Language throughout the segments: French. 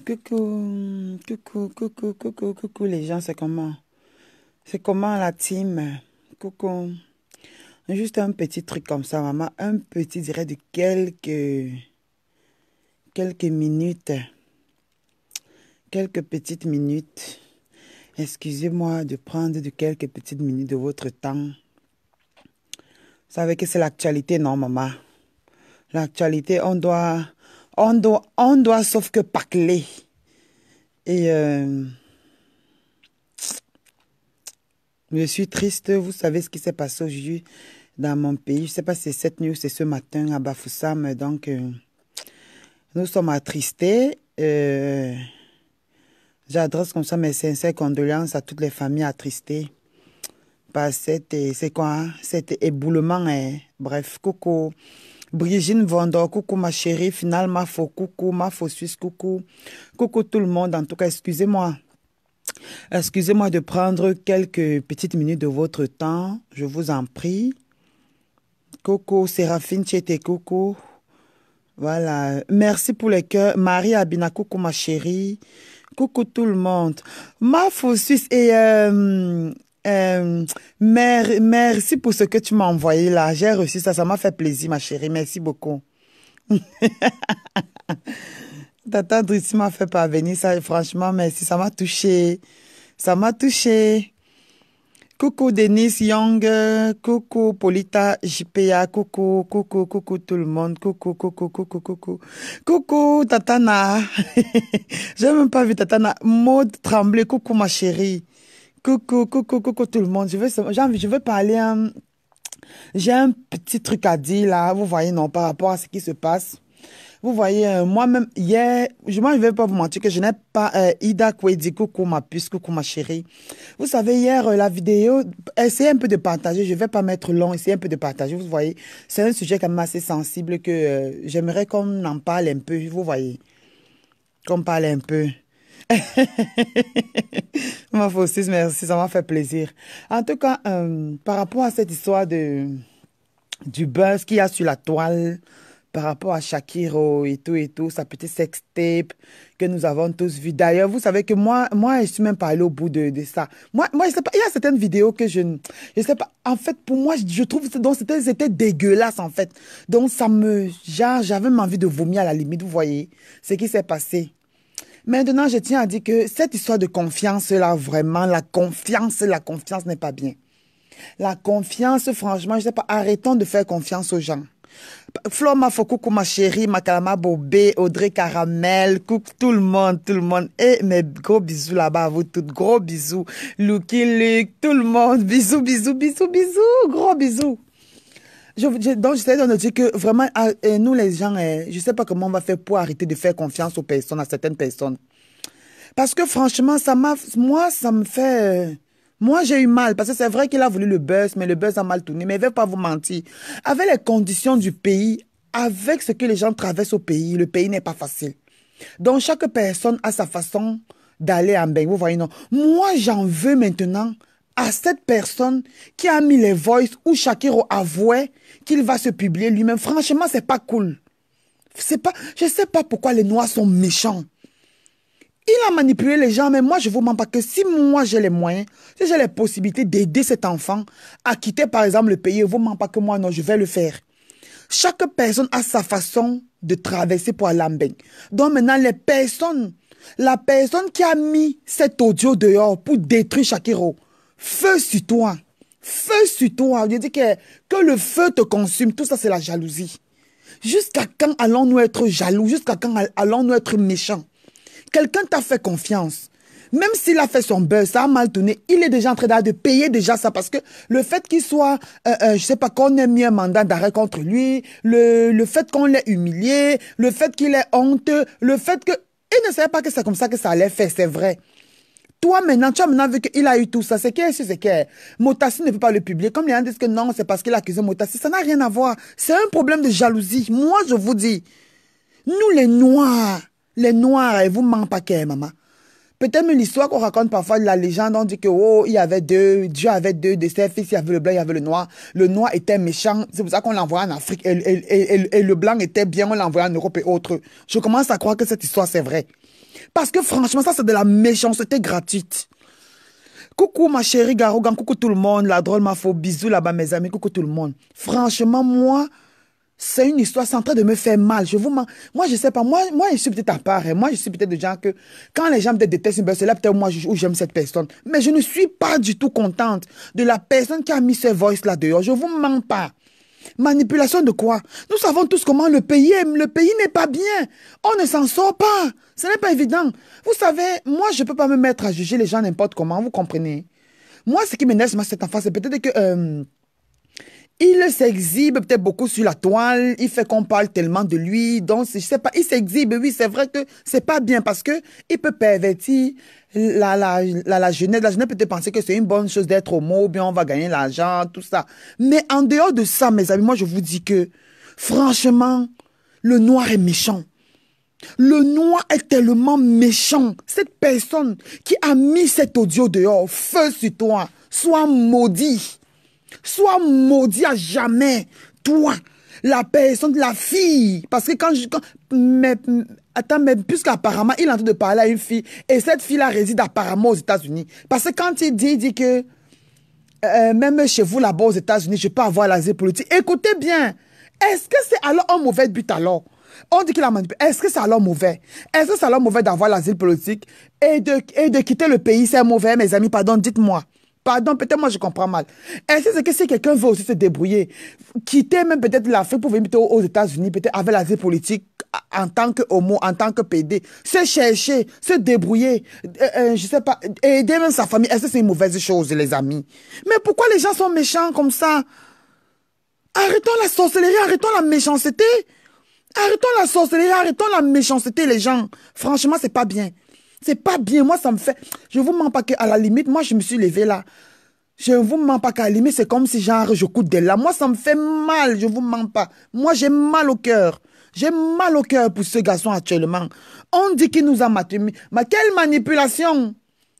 Coucou, coucou, coucou, coucou, coucou les gens, c'est comment? C'est comment la team? Coucou. Juste un petit truc comme ça, maman. Un petit, je dirais, de quelques minutes. Quelques petites minutes. Excusez-moi de prendre de quelques petites minutes de votre temps. Vous savez que c'est l'actualité, non, maman? L'actualité, on doit sauf que parler. Et je suis triste. Vous savez ce qui s'est passé aujourd'hui dans mon pays. Je ne sais pas si c'est cette nuit ou c'est ce matin à Bafoussam. Donc, nous sommes attristés. J'adresse comme ça mes sincères condoléances à toutes les familles attristées par cet éboulement. Bref, coucou. Brigitte Vendor, coucou ma chérie, finalement, faux, coucou, ma faux suisse, coucou. Coucou tout le monde, en tout cas, excusez-moi. Excusez-moi de prendre quelques petites minutes de votre temps, je vous en prie. Coucou, Séraphine Tchété, coucou. Voilà, merci pour les cœurs. Marie Abina, coucou ma chérie. Coucou tout le monde. Ma faux suisse et... merci pour ce que tu m'as envoyé là. J'ai reçu ça, ça m'a fait plaisir, ma chérie. Merci beaucoup. Tata Drissi m'a fait parvenir ça, franchement, merci. Ça m'a touché. Ça m'a touché. Coucou Denise Young, coucou Polita JPA, coucou, coucou, coucou tout le monde. Coucou, coucou, coucou, coucou. Coucou Tatana. J'ai même pas vu Tatana. Maud Tremblay, coucou ma chérie. Coucou, coucou, coucou tout le monde. Je veux parler. J'ai un petit truc à dire là. Vous voyez, non, par rapport à ce qui se passe. Vous voyez, moi-même, hier, moi, je ne vais pas vous mentir que je n'ai pas Ida Kwedi, coucou ma puce, coucou ma chérie. Vous savez, hier, la vidéo, essayez un peu de partager. Je ne vais pas mettre long, essayez un peu de partager. Vous voyez, c'est un sujet quand même assez sensible que j'aimerais qu'on en parle un peu. Vous voyez, qu'on parle un peu. Ma faussiste, merci, ça m'a fait plaisir. En tout cas, par rapport à cette histoire du buzz qu'il y a sur la toile, par rapport à Shakiro et tout, sa petite sextape que nous avons tous vu. D'ailleurs, vous savez que moi, je suis même pas allée au bout de ça. Moi, je sais pas, il y a certaines vidéos que je sais pas. En fait, pour moi, je trouve que c'était dégueulasse, en fait. Donc, j'avais même envie de vomir à la limite, vous voyez, ce qui s'est passé. Maintenant, je tiens à dire que cette histoire de confiance-là, vraiment, la confiance n'est pas bien. La confiance, franchement, je sais pas, arrêtons de faire confiance aux gens. Floma coucou ma chérie, Makalama Bobé, Audrey Caramel, coucou tout le monde. Et mes gros bisous là-bas à vous toutes, gros bisous. Lucky Luke, tout le monde, bisous, gros bisous. Donc, j'essaie de dire que vraiment, nous les gens, je ne sais pas comment on va faire pour arrêter de faire confiance aux personnes, à certaines personnes. Parce que franchement, moi, ça me fait... moi, j'ai eu mal, parce que c'est vrai qu'il a voulu le buzz, mais le buzz a mal tourné. Mais je ne vais pas vous mentir. Avec les conditions du pays, avec ce que les gens traversent au pays, le pays n'est pas facile. Donc, chaque personne a sa façon d'aller en bain. Vous voyez, non? Moi, j'en veux maintenant à cette personne qui a mis les voices où Shakiro avouait qu'il va se publier lui-même. Franchement, c'est pas cool. Je ne sais pas pourquoi les Noirs sont méchants. Il a manipulé les gens, mais moi, je ne vous mens pas que si moi, j'ai les moyens, si j'ai les possibilités d'aider cet enfant à quitter, par exemple, le pays, je ne vous mens pas que moi, non, je vais le faire. Chaque personne a sa façon de traverser pour aller en bain. Donc maintenant, la personne qui a mis cet audio dehors pour détruire Shakiro, feu sur toi. Feu sur toi. Je dis que le feu te consume. Tout ça, c'est la jalousie. Jusqu'à quand allons-nous être jaloux? Jusqu'à quand allons-nous être méchants? Quelqu'un t'a fait confiance. Même s'il a fait son buzz, ça a mal tourné, il est déjà en train de payer déjà ça parce que le fait qu'il soit, je sais pas, qu'on ait mis un mandat d'arrêt contre lui, le fait qu'on l'ait humilié, le fait qu'il ait honteux, le fait que... Il ne savait pas que c'est comme ça que ça allait faire, c'est vrai. Toi, maintenant, tu as maintenant vu qu'il a eu tout ça. C'est que Motassi ne peut pas le publier. Comme les gens disent que non, c'est parce qu'il a accusé Motassi. Ça n'a rien à voir. C'est un problème de jalousie. Moi, je vous dis, nous, les Noirs, et vous ment pas qu'est, maman. Peut-être même l'histoire qu'on raconte parfois, la légende, on dit que, oh, Dieu avait deux de ses fils, il y avait le blanc, il y avait le noir. Le noir était méchant, c'est pour ça qu'on l'envoie en Afrique. Et le blanc était bien, on l'envoie en Europe et autres. Je commence à croire que cette histoire, c'est vrai. Parce que franchement, ça, c'est de la méchanceté gratuite. Coucou ma chérie Garougan, coucou tout le monde, la drôle ma faux, bisous là-bas mes amis, coucou tout le monde. Franchement, moi, c'est une histoire, c'est en train de me faire mal. Moi, je sais pas, moi, je suis peut-être à part. Moi, je suis peut-être des gens que, quand les gens me détestent une personne, c'est là peut-être moi où j'aime cette personne. Mais je ne suis pas du tout contente de la personne qui a mis ce voice là dehors. Je vous mens pas. Manipulation de quoi? Nous savons tous comment le pays n'est pas bien. On ne s'en sort pas. Ce n'est pas évident. Vous savez, moi, je ne peux pas me mettre à juger les gens n'importe comment, vous comprenez? Moi, ce qui m'énerve, cet enfant, c'est peut-être que il s'exhibe peut-être beaucoup sur la toile, il fait qu'on parle tellement de lui, donc je sais pas, il s'exhibe, oui, c'est vrai que c'est pas bien parce que il peut pervertir la jeunesse. La jeunesse peut penser que c'est une bonne chose d'être homo, bien on va gagner l'argent, tout ça. Mais en dehors de ça, mes amis, moi je vous dis que, franchement, le noir est méchant. Le noir est tellement méchant. Cette personne qui a mis cet audio dehors, feu sur toi, soit maudit. Sois maudit à jamais. Toi, la personne, la fille. Parce que attends, mais puisqu'apparemment, il est en train de parler à une fille. Et cette fille-là réside apparemment aux États-Unis. Parce que quand il dit que même chez vous là-bas aux États-Unis, je peux avoir l'asile politique. Écoutez bien. Est-ce que c'est alors un mauvais but alors? On dit qu'il a manipulé. Est-ce que c'est alors mauvais? Est-ce que c'est alors mauvais d'avoir l'asile politique et de quitter le pays? C'est mauvais, mes amis, pardon, dites-moi. Pardon, peut-être moi je comprends mal. Est-ce que c'est que si quelqu'un veut aussi se débrouiller, quitter même peut-être l'Afrique pour venir plutôt aux États-Unis, peut-être avec l'asile politique en tant que homo, en tant que PD, se chercher, se débrouiller, je sais pas, aider même sa famille, est-ce que c'est une mauvaise chose, les amis? Mais pourquoi les gens sont méchants comme ça? Arrêtons la sorcellerie, arrêtons la méchanceté. Arrêtons la sorcellerie, arrêtons la méchanceté, les gens. Franchement, c'est pas bien. C'est pas bien. Moi, ça me fait... Je vous mens pas qu'à la limite, moi, je me suis levée là. Je vous mens pas qu'à la limite, c'est comme si genre, je coûte des larmes. Moi, ça me fait mal. Je vous mens pas. Moi, j'ai mal au cœur. J'ai mal au cœur pour ce garçon actuellement. On dit qu'il nous a manipulé. Mais quelle manipulation!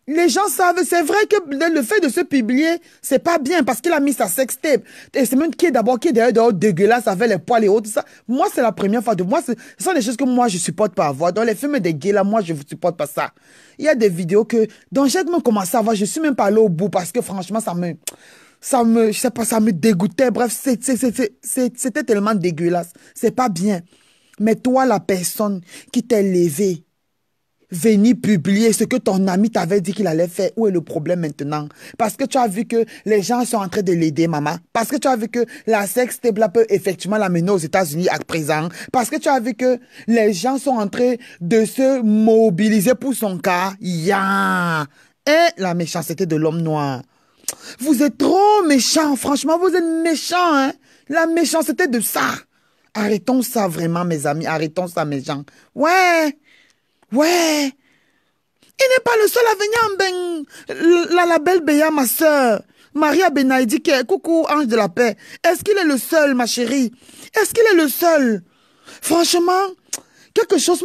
Les gens savent, c'est vrai que le fait de se publier, c'est pas bien parce qu'il a mis sa sextape. Et c'est même qui est dehors dégueulasse avec les poils et autres, ça. Moi, c'est la première fois de moi, ce sont des choses que moi, je supporte pas avoir. Dans les films des gays, là, moi, je ne supporte pas ça. Il y a des vidéos que, dont j'ai même commencé à voir, je suis même pas allé au bout parce que franchement, je sais pas, ça me dégoûtait. Bref, c'était tellement dégueulasse. C'est pas bien. Mais toi, la personne qui t'est levée, venir publier ce que ton ami t'avait dit qu'il allait faire. Où est le problème maintenant? Parce que tu as vu que les gens sont en train de l'aider, maman. Parce que tu as vu que la sextape là peut effectivement l'amener aux États-Unis à présent. Parce que tu as vu que les gens sont en train de se mobiliser pour son cas. Ya! Et la méchanceté de l'homme noir. Vous êtes trop méchants. Franchement, vous êtes méchants, hein? La méchanceté de ça. Arrêtons ça vraiment, mes amis. Arrêtons ça, mes gens. Ouais! Ouais, il n'est pas le seul à venir en la belle Béa, ma soeur. Maria Benaïdi, coucou, ange de la paix. Est-ce qu'il est le seul, ma chérie? Est-ce qu'il est le seul? Franchement, quelque chose,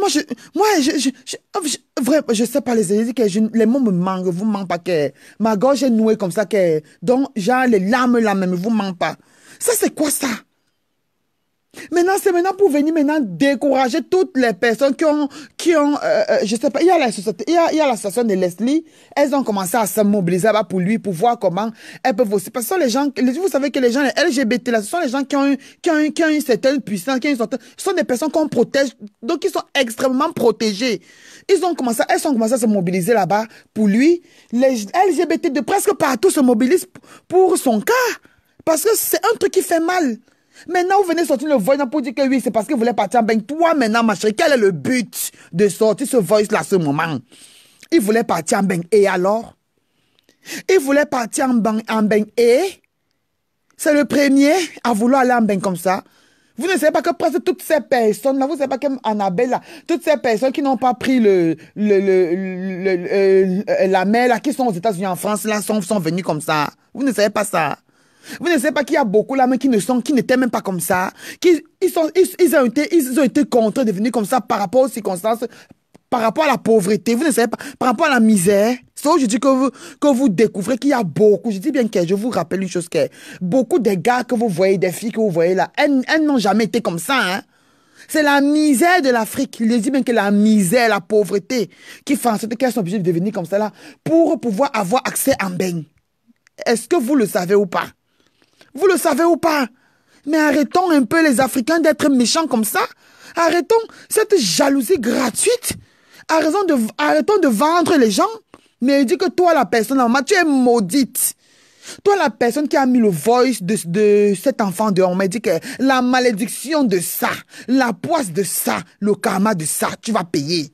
vrai, je sais pas, les mots me manquent, vous manquent pas que ma gorge est nouée comme ça, que, donc, genre, les larmes là même, vous manquent pas. Ça, c'est quoi ça? Maintenant, c'est maintenant pour venir maintenant décourager toutes les personnes qui ont je sais pas, il y a la société, il y a l'association de Leslie, elles ont commencé à se mobiliser là-bas pour lui, pour voir comment elles peuvent aussi, parce que ce sont les gens, vous savez que les gens, les LGBT là, ce sont les gens qui ont une certaine puissance, ce sont des personnes qu'on protège, donc ils sont extrêmement protégés. Elles ont commencé à se mobiliser là-bas pour lui. Les LGBT de presque partout se mobilisent pour son cas, parce que c'est un truc qui fait mal. Maintenant, vous venez sortir le voice pour dire que oui, c'est parce que vous voulez partir en bain. Toi, maintenant, ma chérie, quel est le but de sortir ce voice-là à ce moment? Il voulait partir en bain. Et alors? Il voulait partir en bain. Et c'est le premier à vouloir aller en bain comme ça. Vous ne savez pas que presque toutes ces personnes-là, vous ne savez pas qu'Annabelle, là, toutes ces personnes qui n'ont pas pris la mer, là, qui sont aux États-Unis, en France, là, sont venues comme ça. Vous ne savez pas ça. Vous ne savez pas qu'il y a beaucoup là, mais qui n'étaient même pas comme ça. Ils ont été contraints de venir comme ça par rapport aux circonstances, par rapport à la pauvreté. Vous ne savez pas, par rapport à la misère. C'est aujourd'hui que vous découvrez qu'il y a beaucoup. Je dis bien que je vous rappelle une chose, que beaucoup des gars que vous voyez, des filles que vous voyez là, elles n'ont jamais été comme ça, hein. C'est la misère de l'Afrique. Il dit bien que la misère, la pauvreté, qui fait en sorte qu'elles sont obligées de devenir comme ça là, pour pouvoir avoir accès à un bain. Est-ce que vous le savez ou pas? Vous le savez ou pas? Mais arrêtons un peu les Africains d'être méchants comme ça. Arrêtons cette jalousie gratuite. Arrêtons de vendre les gens. Mais il dit que toi, la personne, maman, tu es maudite. Toi, la personne qui a mis le voice de cet enfant dehors, on m'a dit que la malédiction de ça, la poisse de ça, le karma de ça, tu vas payer.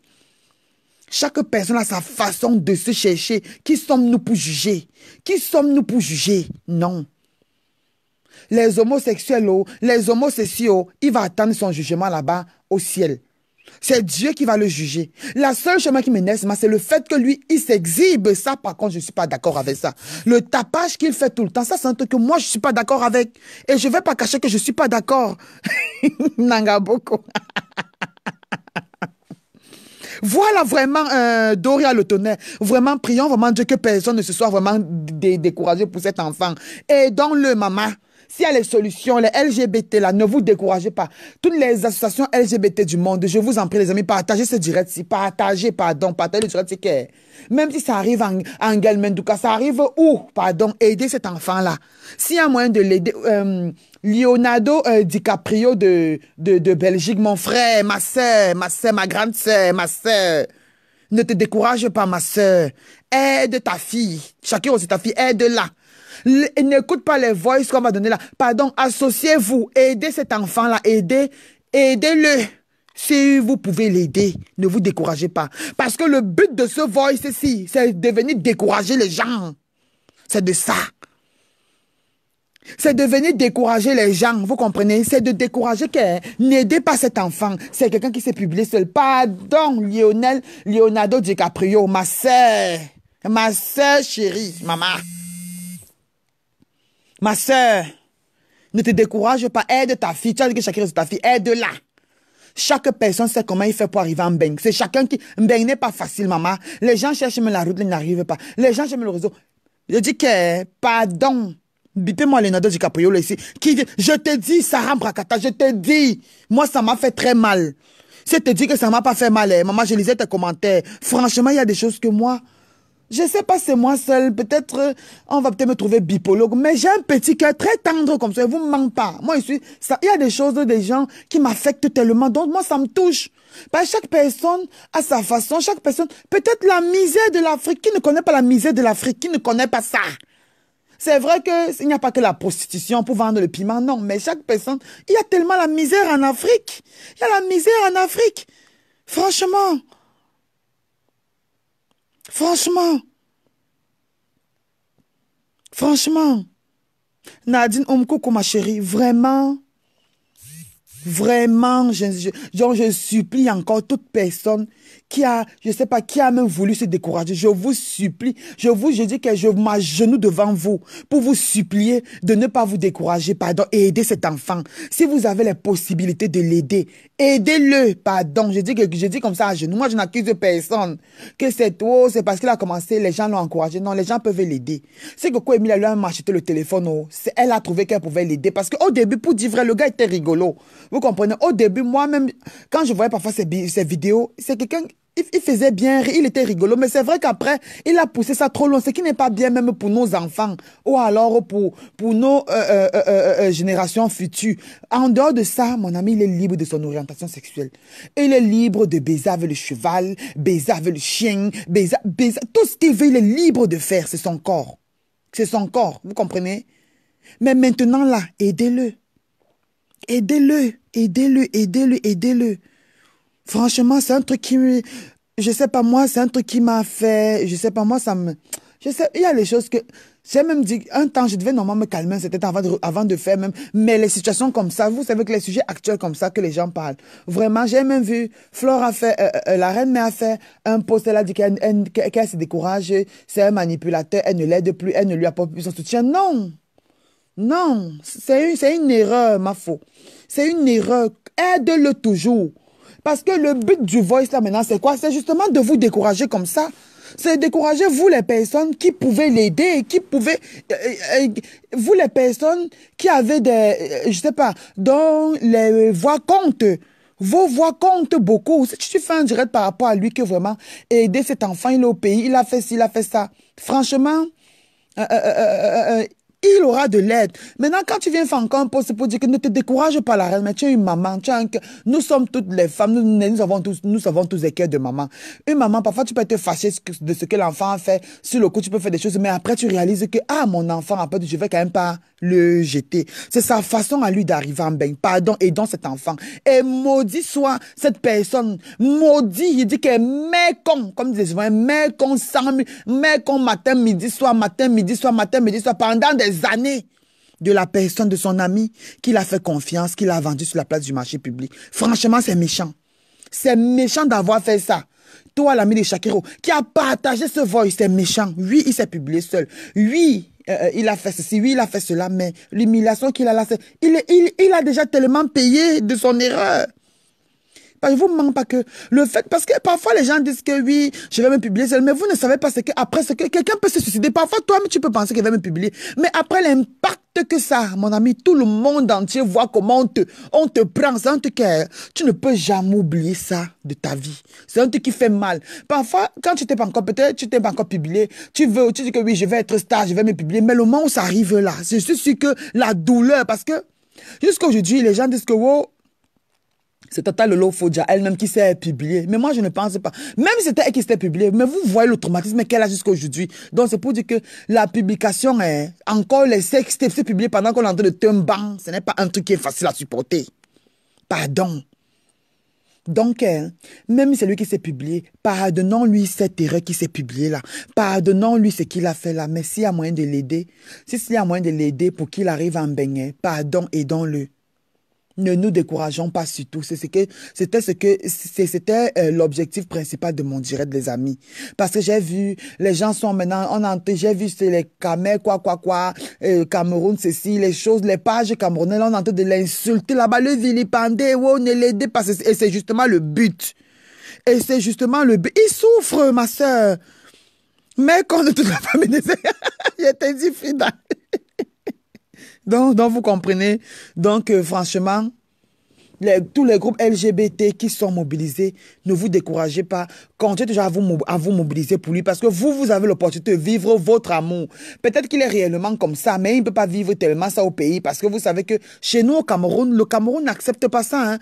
Chaque personne a sa façon de se chercher. Qui sommes-nous pour juger? Qui sommes-nous pour juger? Non. Les homosexuels, les homosexuels, il va attendre son jugement là-bas au ciel. C'est Dieu qui va le juger. La seule chose qui m'énerve, c'est le fait que lui, il s'exhibe. Ça, par contre, je ne suis pas d'accord avec ça. Le tapage qu'il fait tout le temps, ça, c'est un truc que moi, je ne suis pas d'accord avec. Et je ne vais pas cacher que je ne suis pas d'accord. Nanga beaucoup. Voilà vraiment Doria le tonnerre. Vraiment, prions vraiment Dieu que personne ne se soit vraiment découragé pour cet enfant. Aidons-le, maman. S'il y a les solutions, les LGBT là, ne vous découragez pas. Toutes les associations LGBT du monde, je vous en prie les amis, partagez ce direct-ci. Partagez le direct-ci. Même si ça arrive en Galmendouka, ça arrive où? Pardon, aidez cet enfant-là. S'il y a moyen de l'aider, Leonardo DiCaprio de Belgique, mon frère, ma soeur, ma grande soeur, ma soeur. Ne te décourage pas, ma soeur. Aide ta fille. Chacun aussi ta fille, aide-la. N'écoute pas les voices qu'on va donner là. Pardon, associez-vous. Aidez cet enfant-là. Aidez-le. Si vous pouvez l'aider, ne vous découragez pas. Parce que le but de ce voice-ci, c'est de venir décourager les gens. C'est de ça. C'est de venir décourager les gens, vous comprenez? C'est de décourager que n'aidez pas cet enfant. C'est quelqu'un qui s'est publié seul. Pardon, Leonardo DiCaprio, ma soeur chérie, maman. Ma soeur, ne te décourage pas, aide ta fille. Tu as dit que chacun est ta fille, aide-la. Chaque personne sait comment il fait pour arriver en bain. C'est chacun qui... Bain n'est pas facile, maman. Les gens cherchent même la route, ils n'arrivent pas. Les gens cherchent même le réseau. Je dis que, pardon, bipez-moi Leonardo DiCaprio là ici. Je te dis, Sarah Brakata, je te dis. Moi, ça m'a fait très mal. Si je te dis que ça m'a pas fait mal, maman, je lisais tes commentaires. Franchement, il y a des choses que moi... Je sais pas, c'est moi seul. Peut-être, on va peut-être me trouver bipologue. Mais j'ai un petit cœur très tendre comme ça. Vous me manquez pas. Moi, il y a des choses, des gens qui m'affectent tellement. Donc, moi, ça me touche. Parce que chaque personne a sa façon. Chaque personne, peut-être la misère de l'Afrique. Qui ne connaît pas la misère de l'Afrique? Qui ne connaît pas ça? C'est vrai qu'il n'y a pas que la prostitution pour vendre le piment. Non, mais chaque personne, il y a tellement la misère en Afrique. Il y a la misère en Afrique. Franchement. Franchement, Nadine Omkoko, ma chérie, vraiment, je supplie encore toute personne qui a, je sais pas, qui a même voulu se décourager. Je vous supplie, je dis que je m'agenouille devant vous pour vous supplier de ne pas vous décourager, pardon, et aider cet enfant. Si vous avez les possibilités de l'aider, aidez-le, pardon. Je dis comme ça à genoux. Moi, je n'accuse personne. Que c'est toi, c'est parce qu'il a commencé, les gens l'ont encouragé. Non, les gens peuvent l'aider. C'est que quand Emile lui a acheté le téléphone, elle a trouvé qu'elle pouvait l'aider. Parce qu'au début, pour dire vrai, le gars était rigolo. Vous comprenez? Au début, moi-même, quand je voyais parfois ces vidéos, c'est quelqu'un, il faisait bien rire, il était rigolo. Mais c'est vrai qu'après, il a poussé ça trop loin. Ce qui n'est pas bien même pour nos enfants. Ou alors pour nos générations futures. En dehors de ça, mon ami, il est libre de son orientation sexuelle. Il est libre de baiser avec le cheval, baiser avec le chien, baiser, tout ce qu'il veut, il est libre de faire. C'est son corps. C'est son corps. Vous comprenez? Mais maintenant là, aidez-le. Aidez-le. Franchement, c'est un truc qui me... je sais pas, moi, c'est un truc qui m'a fait, je sais pas, moi, ça me, je sais, il y a les choses que, j'ai même dit, un temps, je devais normalement me calmer, c'était avant de faire même, mais les situations comme ça, vous savez que les sujets actuels comme ça, que les gens parlent, vraiment, j'ai même vu, Flore a fait, la reine mère a fait un post, elle a dit qu'elle se décourage, c'est un manipulateur, elle ne l'aide plus, elle ne lui apporte plus son soutien. Non, non, c'est une erreur, ma faux. C'est une erreur, aide-le toujours. Parce que le but du voice là maintenant, c'est quoi? C'est justement de vous décourager comme ça. C'est décourager vous les personnes qui pouvaient l'aider, qui pouvaient... vous les personnes qui avaient des... je sais pas, dont les voix comptent. Vos voix comptent beaucoup. Si tu fais un direct par rapport à lui que vraiment aider cet enfant, il est au pays, il a fait ci, il a fait ça. Franchement, il aura de l'aide. Maintenant, quand tu viens faire encore un poste pour dire que ne te décourage pas la reine, mais tu es une maman, tu as un cœur. Nous sommes toutes les femmes, nous avons tous des cœurs de maman. Une maman, parfois, tu peux être fâché de ce que l'enfant a fait. Sur le coup, tu peux faire des choses, mais après, tu réalises que, ah, mon enfant a pas, je vais quand même pas le jeter. C'est sa façon à lui d'arriver en bain. Pardon, aidons cet enfant. Et maudit soit cette personne. Maudit, il dit que mécon, comme disait souvent, mécon, mécon matin, midi, soir, matin, midi, soir, matin, midi, soir, pendant des années de la personne, de son ami, qu'il a fait confiance, qu'il a vendu sur la place du marché public. Franchement, c'est méchant. C'est méchant d'avoir fait ça. Toi, l'ami de Shakiro, qui a partagé ce voice, c'est méchant. Oui, il s'est publié seul. Oui, il a fait ceci, oui, il a fait cela, mais l'humiliation qu'il a là, il a déjà tellement payé de son erreur. Je vous mens pas que le fait, parce que parfois les gens disent que oui, je vais me publier seul, mais vous ne savez pas ce que après ce que quelqu'un peut se suicider. Parfois toi, mais tu peux penser qu'il va me publier, mais après l'impact que ça, mon ami, tout le monde entier voit comment on te prend. C'est un truc que tu ne peux jamais oublier ça de ta vie. C'est un truc qui fait mal. Parfois, quand tu t'es pas encore, peut-être tu t'es pas encore publié, tu dis que oui, je vais être star, je vais me publier, mais le moment où ça arrive là, je suis sûr que la douleur, parce que jusqu'à aujourd'hui, les gens disent que wow, c'est Tata Lolo Fodja elle-même qui s'est publiée. Mais moi, je ne pense pas. Même si c'était elle qui s'était publiée, mais vous voyez le traumatisme qu'elle a jusqu'à aujourd'hui. Donc, c'est pour dire que la publication est encore les sextapes c'est publié pendant qu'on est en train de tomber. Ce n'est pas un truc qui est facile à supporter. Pardon. Donc, même celui qui s'est publié, pardonnons-lui cette erreur qui s'est publiée là. Pardonnons-lui ce qu'il a fait là. Mais s'il y a moyen de l'aider, s'il y a moyen de l'aider pour qu'il arrive à en baigner, pardon, aidons-le. Ne nous décourageons pas surtout. C'était l'objectif principal de mon direct, les amis. Parce que j'ai vu, les gens sont maintenant, j'ai vu les Camer, Cameroun, ceci, les choses, les pages camerounaises, on est en train de l'insulter là-bas, le vilipender, oh, ne l'aidez pas. Et c'est justement le but. Et c'est justement le but. Il souffre, ma soeur. Mais quand de toute la famille, j'étais dit, Frida. Donc, vous comprenez. Donc, franchement, tous les groupes LGBT qui sont mobilisés, ne vous découragez pas. Continuez toujours à vous mobiliser pour lui parce que vous avez l'opportunité de vivre votre amour. Peut-être qu'il est réellement comme ça, mais il ne peut pas vivre tellement ça au pays parce que vous savez que chez nous au Cameroun, le Cameroun n'accepte pas ça. Hein.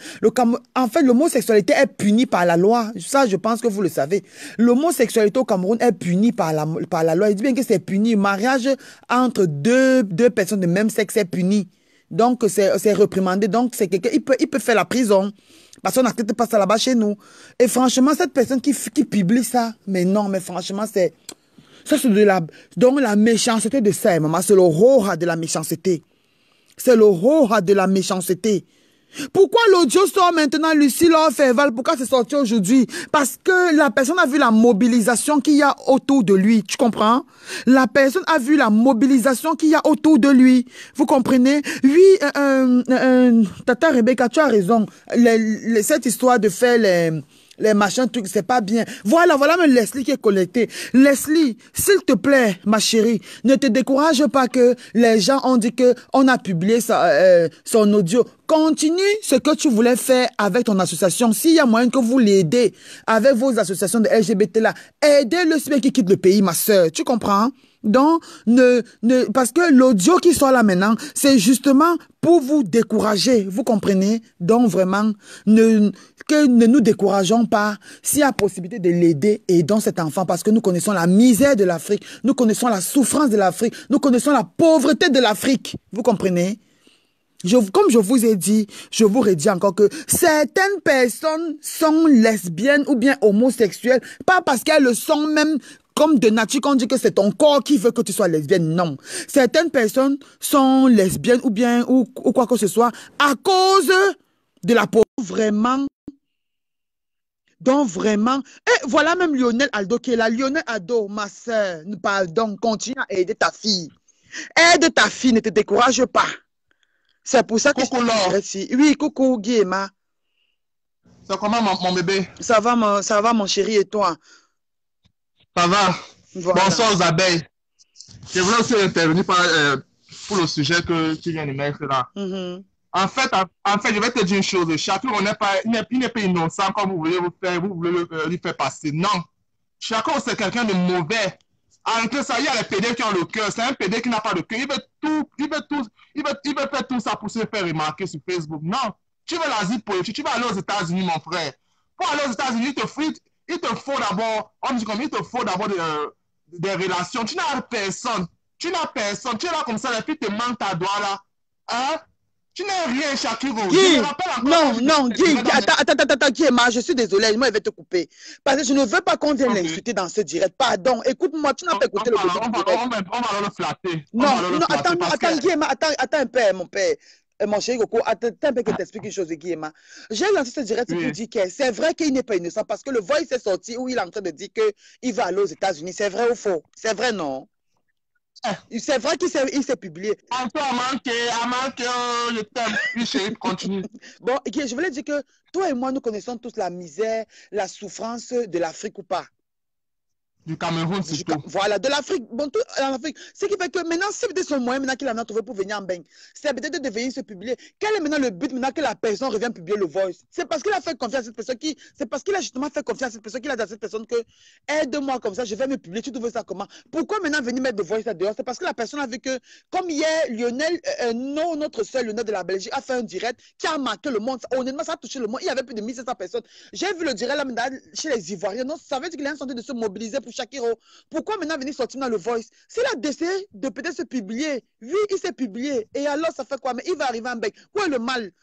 En fait, l'homosexualité est punie par la loi. Ça, je pense que vous le savez. L'homosexualité au Cameroun est punie par la loi. Il dit bien que c'est puni. Mariage entre deux personnes de même sexe est puni. Donc, c'est reprimandé. Donc, c'est quelqu'un, il peut faire la prison. Parce qu'on n'accepte pas ça là-bas chez nous. Et franchement, cette personne qui publie ça, mais non, mais franchement, ça, c'est donc la méchanceté de ça, maman. C'est le horreur de la méchanceté. C'est le horreur de la méchanceté. Pourquoi l'audio sort maintenant, Lucie Ferval? Pourquoi c'est sorti aujourd'hui? Parce que la personne a vu la mobilisation qu'il y a autour de lui. Tu comprends? La personne a vu la mobilisation qu'il y a autour de lui. Vous comprenez? Oui, Tata Rebecca, tu as raison. Cette histoire de faire les machins, trucs, c'est pas bien. Voilà même Leslie qui est connectée. Leslie, s'il te plaît, ma chérie, ne te décourage pas que les gens ont dit que on a publié son audio. Continue ce que tu voulais faire avec ton association. S'il y a moyen que vous l'aidez avec vos associations de LGBT là, aidez le celui qui quitte le pays, ma soeur. Tu comprends? Donc, parce que l'audio qui sort là maintenant, c'est justement pour vous décourager. Vous comprenez? Donc, vraiment, ne nous décourageons pas. S'il y a possibilité de l'aider, aidons cet enfant parce que nous connaissons la misère de l'Afrique. Nous connaissons la souffrance de l'Afrique. Nous connaissons la pauvreté de l'Afrique. Vous comprenez? Comme je vous ai dit, je vous redis encore que certaines personnes sont lesbiennes ou bien homosexuelles, pas parce qu'elles le sont même comme de nature qu'on dit que c'est ton corps qui veut que tu sois lesbienne. Non. Certaines personnes sont lesbiennes ou bien ou quoi que ce soit à cause de la peau. Vraiment. Donc vraiment, et voilà même Lionel Aldo qui est là. Lionel Aldo, ma soeur, pardon, continue à aider ta fille. Aide ta fille, ne te décourage pas. C'est pour ça que Coucou je Laure, te ici. Oui, coucou Guillemard. c'est comment mon bébé? Ça va mon chéri et toi? Ça va? Voilà. Bonsoir aux abeilles. Je voulais aussi intervenir pour le sujet que tu viens de mettre là. Mhm. En fait, je vais te dire une chose. Chacun il n'est pas innocent comme vous voulez lui faire passer. Non. Chacun, c'est quelqu'un de mauvais. Entre ça, il y a les PD qui ont le cœur. C'est un PD qui n'a pas de cœur. Il veut faire tout ça pour se faire remarquer sur Facebook. Non. Tu veux l'asile politique. Tu vas aller aux États-Unis, mon frère. Pour aller aux États-Unis, il te faut d'abord, on dit comme il te faut d'abord des relations. Tu n'as personne. Tu n'as personne. Tu es là comme ça, et puis te manque ta doigt là. Hein? Tu n'es rien, Shakiro. Je me Guy, rappelle encore non, non, Guy, attends, Guillemard, je suis désolée, moi, je vais te couper. Parce que je ne veux pas qu'on vienne Ok. l'insulter dans ce direct. Pardon, écoute-moi, tu n'as pas écouté le début du direct. On va le flatter. On Non, va le non, flatter parce que. attends, Guillemard, attends un peu, mon père. Mon chéri Coco, attends un peu que je t'explique une chose, Guillemard. J'ai lancé ce direct pour Oui. dire que c'est vrai qu'il n'est pas innocent parce que le voice est sorti où il est en train de dire qu'il va aller aux États-Unis. C'est vrai ou faux? C'est vrai, non? C'est vrai qu'il s'est publié. Encore à manquer, je t'aime. Oui, chérie, continue. Bon, Guy, je voulais dire que toi et moi, nous connaissons tous la misère, la souffrance de l'Afrique ou pas? Du Cameroun surtout. Voilà, de l'Afrique. Bon, tout en Afrique. Ce qui fait que maintenant, c'est peut-être son moyen maintenant qu'il a trouvé pour venir en bain. C'est peut-être de venir se publier. Quel est maintenant le but maintenant que la personne revient publier le voice? C'est parce qu'il a fait confiance à cette personne c'est parce qu'il a justement fait confiance à cette personne qu'il a dit à cette personne que aide-moi comme ça, je vais me publier. Tu trouves ça comment? Pourquoi maintenant venir mettre le voice là dehors? C'est parce que la personne a vu que, comme hier, Lionel, non, notre seul Lionel de la Belgique a fait un direct qui a marqué le monde. Honnêtement, ça a touché le monde. Il y avait plus de 1500 personnes. J'ai vu le direct là chez les Ivoiriens. Non, ça veut dire qu'il est en train de se mobiliser pour Shakiro. Pourquoi maintenant venir sortir dans le voice? S'il a décidé de peut-être se publier, oui, il s'est publié. Et alors, ça fait quoi? Mais il va arriver en bain. Où est le mal?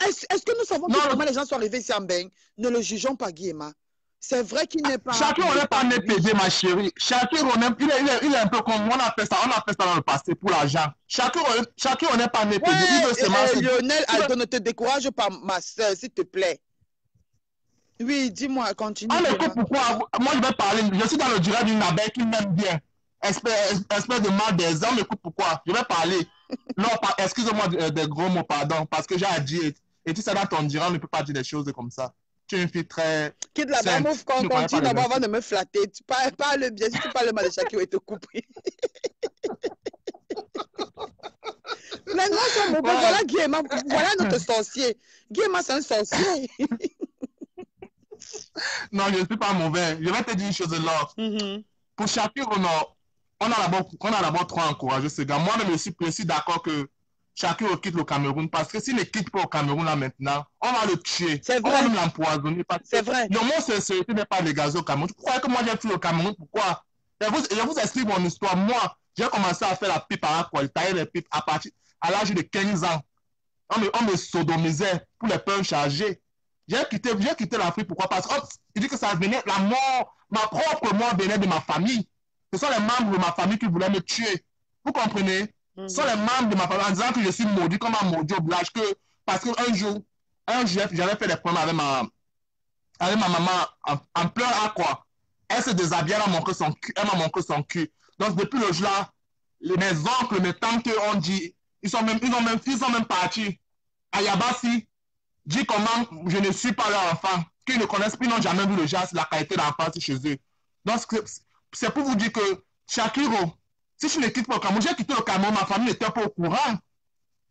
Est-ce que nous savons comment les gens sont arrivés ici en bain? Ne le jugeons pas, Guillemard. C'est vrai qu'il n'est pas. Chacun, on n'est pas né pédé, ma chérie. Chacun, il est un peu comme on appelle ça dans le passé pour l'argent. Chacun, on n'est pas né pédé. Il veut seulement. Lionel Aldo, ne te décourage pas, ma soeur, s'il te plaît. Oui, dis-moi, continue. On écoute pourquoi. Moi, je vais parler. Je suis dans le direct d'une abeille qui m'aime bien. Espèce de mal des hommes. Écoute pourquoi. Je vais parler. Non, excuse-moi des gros mots, pardon. Parce que j'ai à dire. Et tu sais, dans ton direct, on ne peut pas dire des choses comme ça. Tu es une fille très. Quitte la bas quand continue d'abord avant de me flatter. Tu parles bien. Si tu parles mal de Shakiro, il te coupe. Maintenant, son beau, voilà Guillemard. Voilà notre sorcier. Guillemard, c'est un sorcier. Non, je ne suis pas mauvais. Je vais te dire une chose là. Pour Shakiro, on a d'abord trop encouragé ce gars. Moi-même, je suis d'accord que Shakiro quitte le Cameroun parce que s'il ne quitte pas au Cameroun là maintenant, on va le tuer. C'est vrai. On va même l'empoisonner. C'est vrai. Le mot sincérité n'est pas légalisé au Cameroun. Tu crois que moi j'ai fui au Cameroun? Pourquoi? Je vous explique mon histoire. Moi, j'ai commencé à faire la pipe à quoi? Tailler les pipes à l'âge de 15 ans. On me sodomisait pour les peurs chargées. J'ai quitté l'Afrique. Pourquoi? Parce qu'il dit que ça venait, la mort, ma propre mort venait de ma famille. Ce sont les membres de ma famille qui voulaient me tuer. Vous comprenez? Ce sont les membres de ma famille en disant que je suis maudit, comme un maudit au village. Parce qu'un jour, j'avais fait des problèmes avec ma maman en pleurs à quoi? Elle se déshabillait, elle m'a montré son cul. Donc, depuis le jour-là, mes oncles, mes tantes ont dit, ils sont même partis à Yabassi, dit comment je ne suis pas leur enfant, qu'ils ne connaissent plus, ils n'ont jamais vu le geste, la qualité d'enfance chez eux. Donc, c'est pour vous dire que Shakiro, si je ne quitte pas le Cameroun, j'ai quitté le Cameroun, ma famille n'était pas au courant.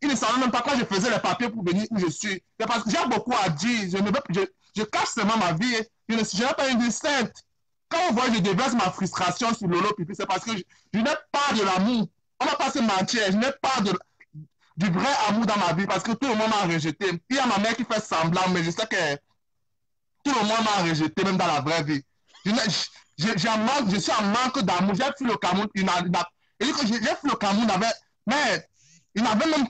Ils ne savaient même pas quand je faisais les papiers pour venir où je suis. C'est parce que j'ai beaucoup à dire. Je cache seulement ma vie. Je n'ai pas une vie sainte. Quand vous voyez, je déverse ma frustration sur Lolo Pipi, c'est parce que je n'ai pas de l'amour. On ne va pas se mentir. Je n'ai pas du vrai amour dans ma vie parce que tout le monde m'a rejeté. Il y a ma mère qui fait semblant, mais je sais que tout le monde m'a rejeté, même dans la vraie vie. Je suis en manque d'amour. J'ai fui le Cameroun. J'ai fui le Cameroun avec. Mais Il n'avait même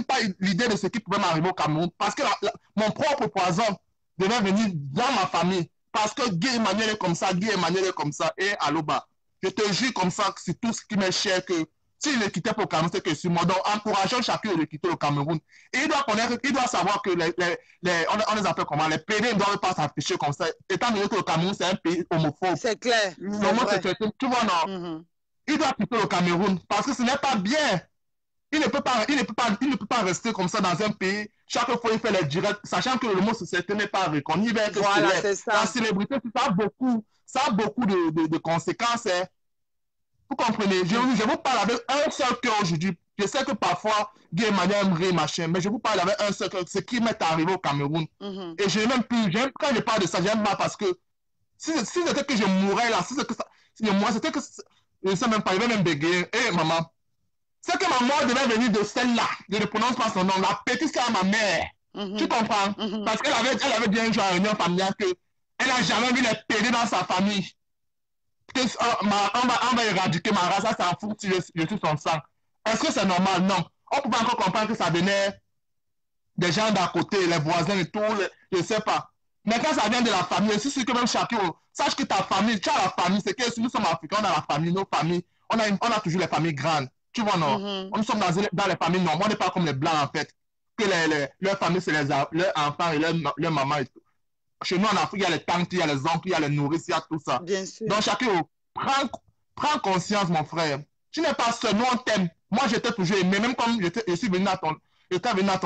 pas l'idée de ce qui pouvait m'arriver au Cameroun. Parce que mon propre poison devait venir dans ma famille. Parce que Guy Emmanuel est comme ça, Guy Emmanuel est comme ça. Et Aloba, je te jure comme ça que c'est tout ce qui m'est cher que s'il ne quittait pas le Cameroun, c'est que sur moi. Donc, encourageons chacun de quitter le Cameroun. Et il doit connaître, il doit savoir que on les appelle comment, les PD ne doivent pas s'afficher comme ça. Étant donné que le Cameroun, c'est un pays homophobe. C'est clair, c'est vrai. Tu vois, non? Il doit quitter le Cameroun parce que ce n'est pas bien. Il ne peut pas rester comme ça dans un pays. Chaque fois, il fait les directs, sachant que le mot société n'est pas reconnu. Voilà, c'est ça. La célébrité, ça a beaucoup de conséquences. Hein. Vous comprenez? Je vous parle avec un seul cœur aujourd'hui. Je sais que parfois, Guy Emmanuel aimerait machin, mais je vous parle avec un seul cœur. Ce qui m'est arrivé au Cameroun. Et je n'ai même plus, quand je parle de ça, j'aime pas parce que si c'était que je mourrais là, si c'était que je ne sais même pas, je vais même bégayer. Hé, maman. C'est que ma mort devait venir de celle-là. Je ne prononce pas son nom. La petite sœur à ma mère. Tu comprends? Parce qu'elle avait bien joué à une réunion familiale qu'elle n'a jamais vu les PD dans sa famille. On va éradiquer ma race, ça s'en fout si je suis son sang. Est-ce que c'est normal? Non. On peut encore comprendre que ça venait des gens d'à côté, les voisins et tout, je ne sais pas. Mais quand ça vient de la famille, c'est sûr que même chacun, sache que ta famille, tu as la famille, c'est que si nous sommes africains, on a la famille, nos familles, on a toujours les familles grandes. Tu vois, non? Nous sommes dans les familles normales, on n'est pas comme les blancs, en fait. Que leur famille, c'est leurs enfants et leur maman et tout. Chez nous, en Afrique, il y a les tantes, il y a les oncles, il y a les nourrices, il y a tout ça. Bien sûr. Donc, chacun, prends conscience, mon frère. Tu n'es pas seul, nous, on t'aime. Moi, j'étais toujours aimé, même comme je suis venu à ton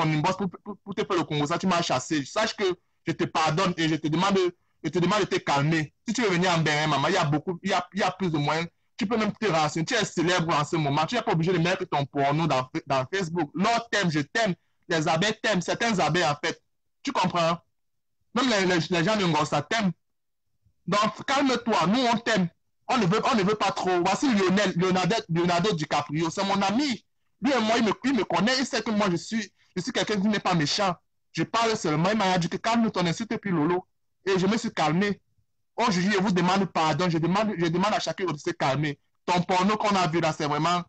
inbox pour te faire le Congo, ça, tu m'as chassé. Sache que je te pardonne et je te demande de te calmer. Si tu veux venir en Bénin, maman, il y a plus de moyens. Tu peux même te renseigner. Tu es célèbre en ce moment. Tu n'es pas obligé de mettre ton porno dans Facebook. L'autre t'aime, je t'aime. Les abeilles t'aiment. Certains abeilles, en fait. Tu comprends? Même les gens de Ngossa t'aiment. Donc, calme-toi. Nous, on t'aime. On ne veut pas trop. Voici Leonardo DiCaprio. C'est mon ami. Lui et moi, il me connaît. Il sait que moi, je suis quelqu'un qui n'est pas méchant. Je parle seulement. Il m'a dit que calme ton insulte et puis Lolo. Et je me suis calmé. Aujourd'hui, je vous demande pardon. Je demande à chacun de se calmer. Ton porno qu'on a vu là, c'est vraiment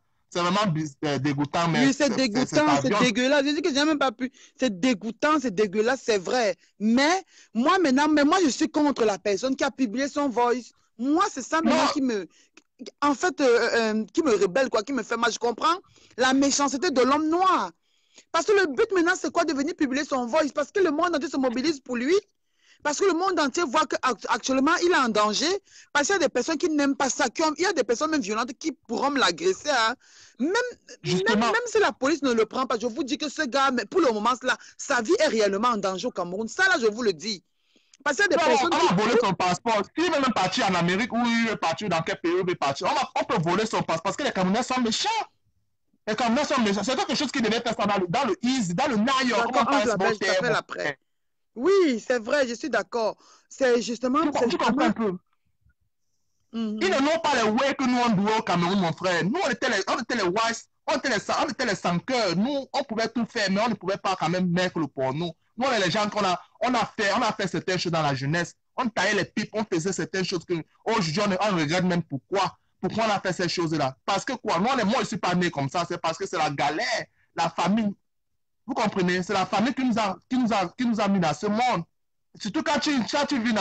dégoûtant. Mais oui, c'est dégoûtant, c'est dégueulasse. Je dis que j'ai même pas pu. C'est dégoûtant, c'est dégueulasse, c'est vrai. Mais moi, je suis contre la personne qui a publié son voice. Moi, c'est ça maintenant qui me. En fait, qui me rebelle, quoi, qui me fait mal. Je comprends la méchanceté de l'homme noir. Parce que le but maintenant, c'est quoi de venir publier son voice? Parce que le monde entier se mobilise pour lui. Parce que le monde entier voit qu'actuellement, il est en danger. Parce qu'il y a des personnes qui n'aiment pas ça. Il y a des personnes même violentes qui pourront me l'agresser. Hein. Même si la police ne le prend pas, je vous dis que ce gars, pour le moment, là, sa vie est réellement en danger au Cameroun. Ça, là, je vous le dis. Parce qu'il y a des personnes qui... On va voler son passeport. S'il veut même partir en Amérique ou il veut partir dans quel pays il veut partir, on peut voler son passeport parce que les Camerounais sont méchants. Les Camerounais sont méchants. C'est quelque chose qui devait faire ça dans le Easy, dans le Nayo. Comment après. Oui, c'est vrai, je suis d'accord. C'est justement... Tu comprends un peu. Ils ne n'ont pas les way que nous on doit au Cameroun, mon frère. Nous, on était les wise, on était les sans-cœurs. Nous, on pouvait tout faire, mais on ne pouvait pas quand même mettre le porno. Nous, on est les gens qu'on on a fait certaines choses dans la jeunesse. On taillait les pipes, on faisait certaines choses que aujourd'hui, on regrette même pourquoi. Pourquoi on a fait ces choses-là? Parce que quoi? Moi, je ne suis pas né comme ça. C'est parce que c'est la galère, la famille. Vous comprenez? C'est la famille qui nous a mis dans ce monde. Surtout quand tu vis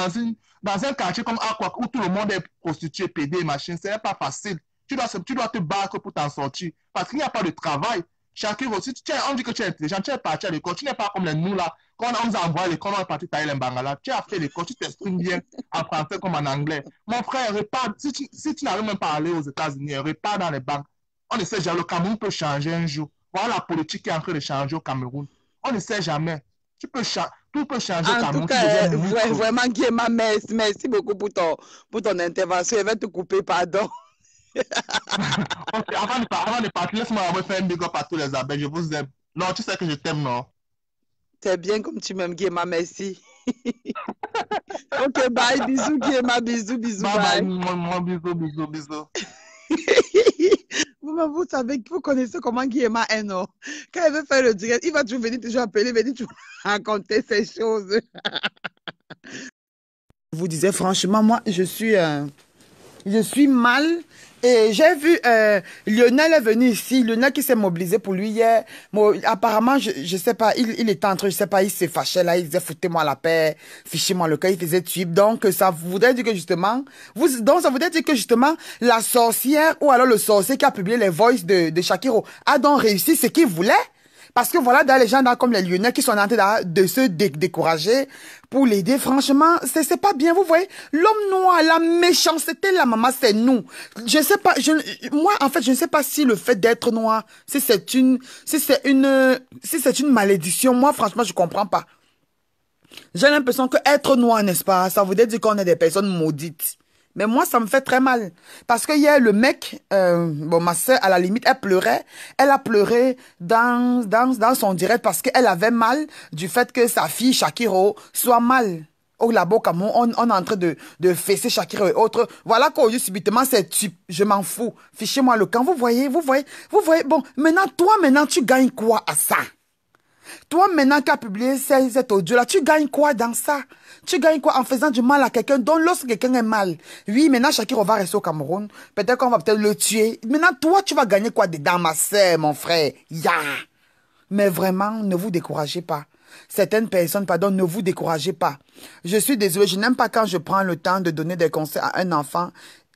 dans un quartier comme Aqua, où tout le monde est prostitué, pédé, machin, ce n'est pas facile. Tu dois te battre pour t'en sortir. Parce qu'il n'y a pas de travail. Chacun aussi, on dit que tu es intelligent, tu es parti à l'école, tu n'es pas comme nous là. Quand on nous envoie à l'école, on est parti tailler les bangala. Tu as fait l'école, tu t'exprimes bien en français comme en anglais. Mon frère, repars, si tu n'arrives même pas à aller aux États-Unis, repars dans les banques. On ne sait jamais, le Cameroun peut changer un jour. Voilà la politique qui est en train de changer au Cameroun. On ne sait jamais. Tout peut changer au Cameroun. En tout cas, vraiment, Guéma, merci beaucoup pour ton intervention. Je vais te couper, pardon. Okay, avant de partir, laisse-moi faire un big up à tous les abeilles. Je vous aime. Non, tu sais que je t'aime, non? C'est bien comme tu m'aimes, Guéma, merci. Ok, bye, bisous, Guéma, bisous, bye. Moi, bisous. Vous savez, vous connaissez comment Guéma est, non? Quand il veut faire le direct, il va toujours venir appeler, venir toujours raconter ces choses. Je vous disais, franchement, moi, je suis Je suis mal. Et j'ai vu Lionel est venu ici. Lionel qui s'est mobilisé pour lui hier. Bon, apparemment, je sais pas, il était en train, je sais pas, il s'est fâché là. Il disait foutez-moi la paix, fichez-moi le cas. Il faisait tuip. Donc, ça voudrait dire que justement, donc ça voudrait dire que justement, la sorcière ou alors le sorcier qui a publié les voices de Shakiro a donc réussi ce qu'il voulait. Parce que voilà, dans les gens comme les Lyonnais qui sont en train de se décourager pour l'aider, franchement, c'est pas bien, vous voyez. L'homme noir, la méchanceté, la maman, c'est nous. Je sais pas, moi, en fait, je ne sais pas si le fait d'être noir, si c'est une malédiction. Moi, franchement, je comprends pas. J'ai l'impression que être noir, n'est-ce pas, ça voudrait dire qu'on est des personnes maudites. Mais moi, ça me fait très mal. Parce que hier, le mec, bon, ma soeur, à la limite, elle pleurait. Elle a pleuré dans son direct parce qu'elle avait mal du fait que sa fille, Shakiro, soit mal. Au labo Cameroun, on est en train de fesser Shakiro et autres. Voilà qu'au lieu subitement, c'est tu, je m'en fous. Fichez-moi le camp. Vous voyez. Bon, maintenant, tu gagnes quoi à ça? Toi, maintenant qui as publié cet audio-là, tu gagnes quoi dans ça? Tu gagnes quoi en faisant du mal à quelqu'un? Donc, lorsque quelqu'un est mal, oui, maintenant, Shakiro va rester au Cameroun. Peut-être qu'on va peut-être le tuer. Maintenant, toi, tu vas gagner quoi dedans, ma sœur, mon frère? Ya! Mais vraiment, ne vous découragez pas. Certaines personnes, pardon, ne vous découragez pas. Je suis désolée, je n'aime pas quand je prends le temps de donner des conseils à un enfant.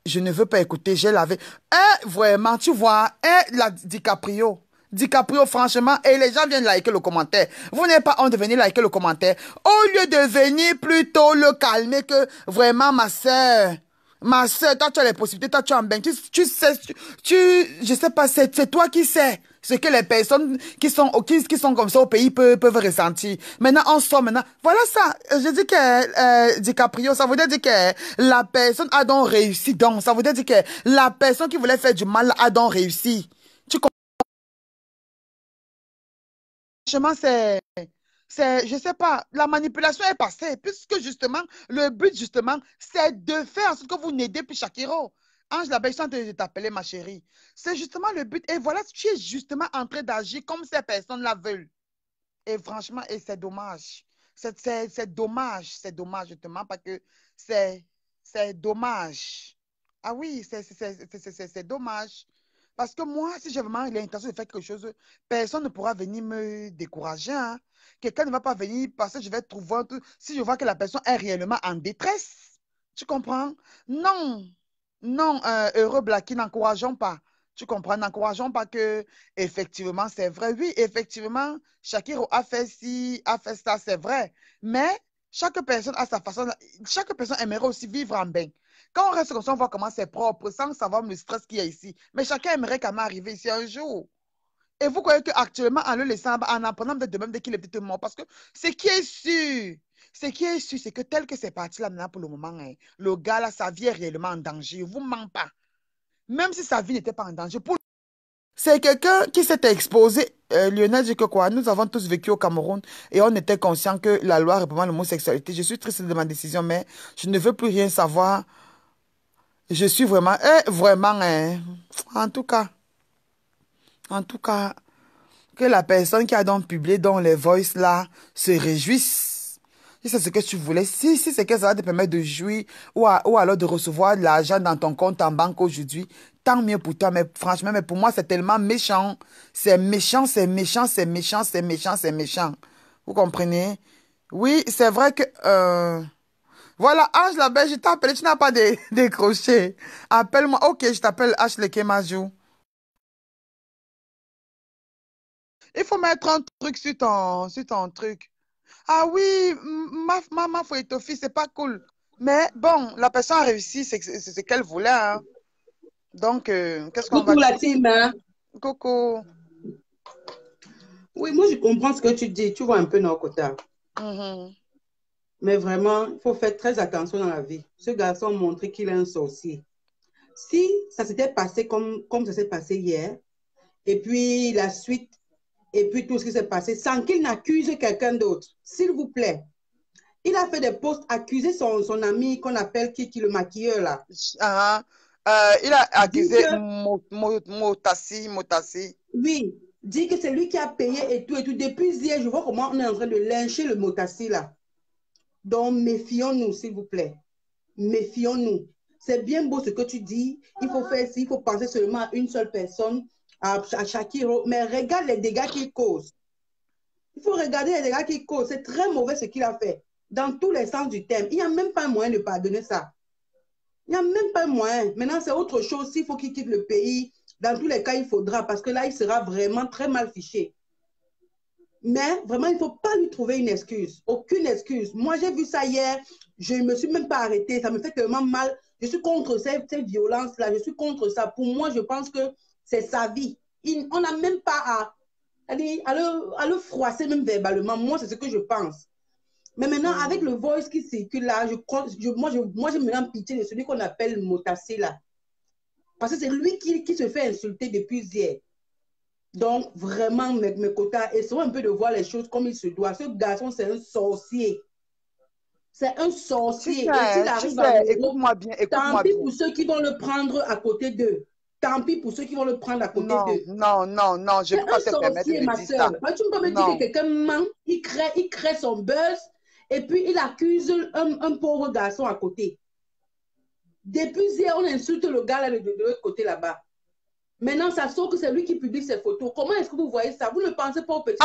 Je ne veux pas écouter, j'ai lavé. Vraiment, tu vois, la DiCaprio. DiCaprio, franchement, et les gens viennent liker le commentaire. Vous n'avez pas honte de venir liker le commentaire. Au lieu de venir plutôt le calmer que vraiment, ma soeur, toi, tu as les possibilités, toi, tu es en bain. Tu sais, je sais pas, c'est toi qui sais ce que les personnes qui sont comme ça au pays peuvent ressentir. Maintenant, on sort maintenant. Voilà ça. Je dis que DiCaprio, ça voudrait dire que la personne a donc réussi. Donc, ça voudrait dire que la personne qui voulait faire du mal a donc réussi. Tu comprends? Franchement, je sais pas, la manipulation est passée, puisque justement, le but, justement, c'est de faire en sorte que vous n'aidez plus Shakiro. Ange, la belle, je suis en train de t'appeler ma chérie. C'est justement le but. Et voilà, tu es justement en train d'agir comme ces personnes-là veulent. Et franchement, et c'est dommage. C'est dommage, je te mens pas que c'est, c'est dommage. Ah oui, c'est dommage. Parce que moi, si j'ai vraiment l'intention de faire quelque chose, personne ne pourra venir me décourager, hein. Quelqu'un ne va pas venir parce que je vais trouver un truc. Si je vois que la personne est réellement en détresse, tu comprends? Non, non, heureux Blacky, n'encourageons pas. Tu comprends? N'encourageons pas que, effectivement, c'est vrai. Oui, effectivement, Shakiro a fait ci, a fait ça, c'est vrai. Mais chaque personne a sa façon. Chaque personne aimerait aussi vivre en bain. Quand on reste comme ça, on voit comment c'est propre, sans savoir le stress qu'il y a ici. Mais chacun aimerait quand même arriver ici un jour. Et vous croyez qu'actuellement, en le laissant, en apprenant peut-être de même dès qu'il est peut-être mort, parce que ce qui est sûr, c'est que tel que c'est parti là maintenant pour le moment, hein, le gars là, sa vie est réellement en danger. Il ne vous ment pas. Même si sa vie n'était pas en danger. C'est quelqu'un qui s'était exposé. Lionel dit que quoi, nous avons tous vécu au Cameroun et on était conscient que la loi réprimant l'homosexualité. Je suis triste de ma décision, mais je ne veux plus rien savoir. Je suis vraiment, vraiment, en tout cas, que la personne qui a donc publié dans les voices là se réjouisse. Si c'est ce que tu voulais, si c'est que ça va te permettre de jouir ou alors de recevoir de l'argent dans ton compte en banque aujourd'hui, tant mieux pour toi. Mais franchement, mais pour moi, c'est tellement méchant. C'est méchant, c'est méchant, c'est méchant, c'est méchant, c'est méchant. Vous comprenez? Oui, c'est vrai que... Voilà, Ange la belle, je t'ai appelé, tu n'as pas décroché. Appelle-moi. Ok, je t'appelle Ashley Kemajou. Il faut mettre un truc sur ton truc. Ah oui, ma fille, c'est pas cool. Mais bon, la personne a réussi, c'est ce qu'elle voulait, hein. Donc, qu'est-ce qu'on va Coucou la dire? team, hein? Coucou. Oui, moi je comprends ce que tu dis. Tu vois un peu nos quotas. Mhm. Mais vraiment, il faut faire très attention dans la vie. Ce garçon a montré qu'il est un sorcier. Si ça s'était passé comme ça s'est passé hier, et puis la suite, et puis tout ce qui s'est passé, sans qu'il n'accuse quelqu'un d'autre, s'il vous plaît. Il a fait des posts accuser son ami qu'on appelle qui le maquilleur là. Ah, il a Dit accusé que, Motassi. oui, dit que c'est lui qui a payé et tout et tout. Depuis hier, je vois comment on est en train de lyncher le Motassi là. Donc, méfions-nous, s'il vous plaît. Méfions-nous. c'est bien beau ce que tu dis. Il faut faire ci, il faut penser seulement à une seule personne, à Shakiro. Mais regarde les dégâts qu'il cause. Il faut regarder les dégâts qu'il cause. C'est très mauvais ce qu'il a fait. Dans tous les sens du terme. Il n'y a même pas moyen de pardonner ça. Il n'y a même pas moyen. Maintenant, c'est autre chose. S'il faut qu'il quitte le pays, dans tous les cas, il faudra. Parce que là, il sera vraiment très mal fiché. Mais vraiment, il ne faut pas lui trouver une excuse. Aucune excuse. Moi, j'ai vu ça hier. Je ne me suis même pas arrêtée. Ça me fait tellement mal. Je suis contre ces violences-là. Je suis contre ça. Pour moi, je pense que c'est sa vie. On n'a même pas à le froisser même verbalement. Moi, c'est ce que je pense. Mais maintenant, avec le voice qui circule là, moi, je me rends pitié de celui qu'on appelle Motassé là. Parce que c'est lui qui se fait insulter depuis hier. Donc, vraiment, mes quotas, essayons un peu de voir les choses comme il se doit. Ce garçon, c'est un sorcier. C'est un sorcier. Et s'il arrive à écoute-moi bien, tant pis pour ceux qui vont le prendre à côté d'eux. Tant pis pour ceux qui vont le prendre à côté d'eux. Non, je ne peux pas te permettre de dire ça. Tu ne peux pas me dire que quelqu'un ment, il crée son buzz, et puis il accuse un pauvre garçon à côté. Depuis hier, on insulte le gars là, de l'autre côté là-bas. Maintenant, ça sort que c'est lui qui publie ses photos. Comment est-ce que vous voyez ça? Vous ne pensez pas au petit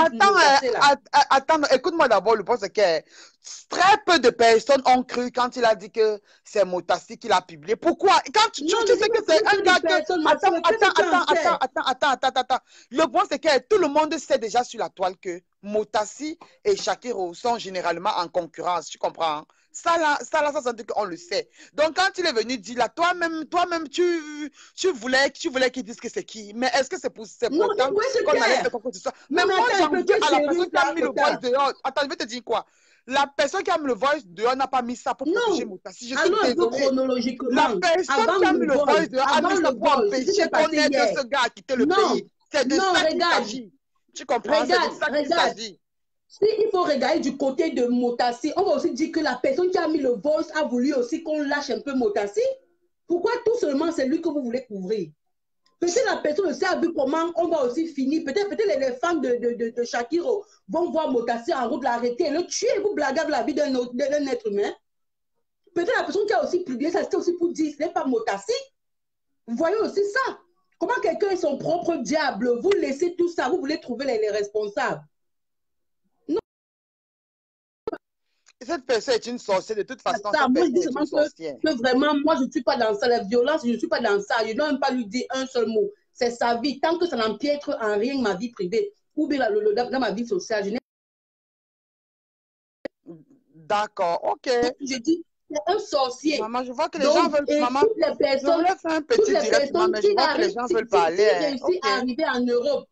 Attends, écoute-moi d'abord. Le point, c'est que très peu de personnes ont cru quand il a dit que c'est Motassi qui l'a publié. Pourquoi? Quand tu sais que c'est un gars Attends. Le point, c'est que tout le monde sait déjà sur la toile que Motassi et Shakiro sont généralement en concurrence. Tu comprends? Ça, ça sentit qu'on le sait. Donc, quand il est venu dire là, toi-même, tu voulais qu'il dise que c'est qui. Mais est-ce que c'est pour autant qu'on allait faire quoi que ce soit? Mais moi, j'en veux à la personne qui a mis le voice dehors. Attends, je vais te dire quoi. La personne qui a mis le voice dehors n'a pas mis ça pour protéger Motassi. Je suis désolée. La personne qui a mis le voice dehors a mis ça pour empêcher qu'on aide ce gars à quitter le pays. C'est de ça qu'il s'agit. Tu comprends? C'est de ça qu'il s'agit. S'il faut regarder du côté de Motassi, on va aussi dire que la personne qui a mis le voice a voulu aussi qu'on lâche un peu Motassi. Pourquoi tout seulement c'est lui que vous voulez couvrir? Peut-être la personne aussi a vu comment on va aussi finir. Peut-être les fans de Shakiro vont voir Motassi en route, l'arrêter et le tuer. Vous blaguez avec la vie d'un être humain. Peut-être la personne qui a aussi publié ça, c'était aussi pour dire ce n'est pas Motassi. Vous voyez aussi ça. Comment quelqu'un est son propre diable? Vous laissez tout ça, vous voulez trouver les responsables. Cette personne est une sorcière, de toute façon. Ça, moi, je dis seulement que vraiment, moi, je ne suis pas dans ça. La violence, je ne suis pas dans ça. Je ne dois même pas lui dire un seul mot. C'est sa vie. Tant que ça n'empiètre en rien ma vie privée ou bien dans ma vie sociale, je n'ai. D'accord, ok. Je dis, c'est un sorcier. Maman, je vois que les gens veulent. Maman, toutes les personnes, je vois que les gens veulent parler. S'il réussit à arriver en Europe,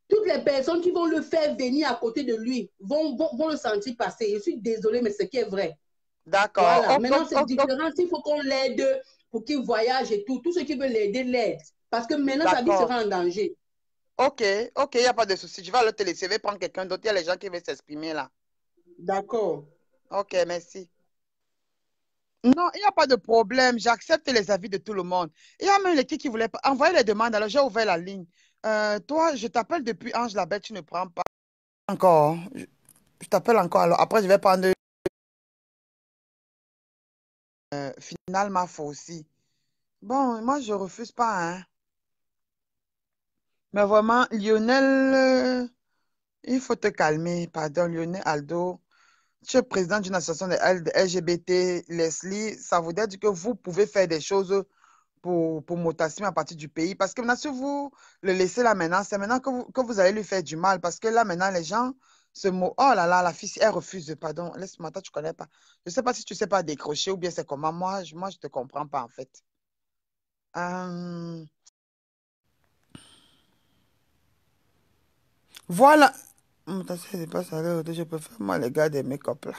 toutes les personnes qui vont le faire venir à côté de lui vont le sentir passer. Je suis désolée, mais c'est qui est vrai. D'accord. Voilà. Maintenant, c'est différent. Il faut qu'on l'aide pour qu'il voyage et tout. Tous ceux qui veulent l'aider, l'aident. Parce que maintenant, sa vie sera en danger. Ok, il n'y a pas de souci. Je vais aller te laisser. Je vais prendre quelqu'un d'autre. Il y a les gens qui veulent s'exprimer là. D'accord. Ok, merci. Non, il n'y a pas de problème. J'accepte les avis de tout le monde. Il y a même l'équipe qui voulait envoyer les demandes. Alors, j'ai ouvert la ligne. Toi, je t'appelle depuis Ange la Bête, tu ne prends pas. Encore. Je t'appelle encore. Alors, après, je vais prendre. Final m'a fait aussi. Bon, moi, je refuse pas. Hein. Mais vraiment, Lionel, il faut te calmer. Pardon, Lionel Aldo. Tu es président d'une association de LGBT, Leslie. Ça voudrait dire que vous pouvez faire des choses pour Motassim à partir du pays. Parce que maintenant, si vous le laissez là maintenant, c'est maintenant que vous allez lui faire du mal. Parce que là maintenant, les gens se moquent. Oh là là, la fille, elle refuse. Pardon, laisse-moi, toi, tu connais pas. Je ne sais pas si tu ne sais pas décrocher ou bien c'est comment. Moi, je ne te comprends pas en fait. Voilà. C'est pas ça, je peux faire moi les gars des make-up là.